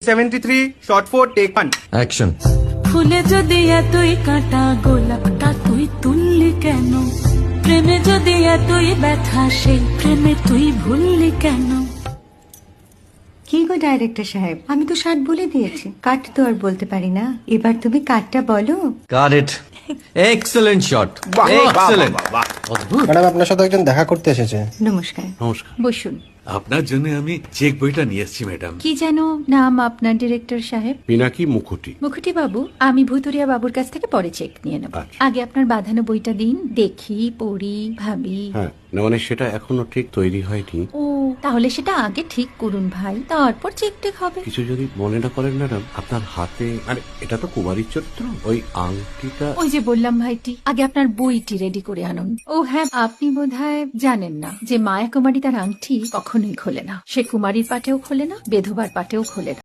73 shot 4 take 1 action. ফুলে যদি এতই কাঁটা গোলাপটা তুই তুললি কেন? প্রেমে যদি এতই ব্যথা সেই প্রেমে তুই ভুললি কেন? কি গো ডাইরেক্টর সাহেব, আমি তো 60 বলে দিয়েছি, কাট তো আর বলতে পারি না। এবার তুমি কাটটা বলো। Got it. Excellent shot, excellent. অদ্ভুত। ম্যাডাম আপনার সাথে একজন দেখা করতে এসেছে। নমস্কার। নমস্কার। বসুন। আপনার জন্য আমি চেক বইটা নিয়ে এসেছি ম্যাডাম। কি যেন নাম আপনার ডিরেক্টর সাহেব? পিনাকি মুখোটি। মুখুটি বাবু, আমি ভুতুরিয়া বাবুর কাছ থেকে পরে চেক নিয়ে নেব। আচ্ছা। আগে আপনার বাঁধানো বইটা দিন, দেখি, পড়ি, ভাবি। হ্যাঁ, না মানে সেটা এখনো ঠিক তৈরি হয়নি। ও, তাহলে সেটা আগে ঠিক করুন ভাই, তারপর চেক টেক হবে। কিছু যদি মনে না করেন ম্যাডাম, আপনার হাতে আরে এটা তো কুমারীর চরিত্র, ওই আংটিটা। ওই যে বললাম ভাইটি, আগে আপনার বইটি রেডি করে আনুন। ও হ্যাঁ, আপনি বোধহয় জানেন না যে মায়া কুমারী তার আংটি কখনোই খোলে না। সে কুমারীর পাটেও খোলে না, বেধবার পাটেও খোলে না।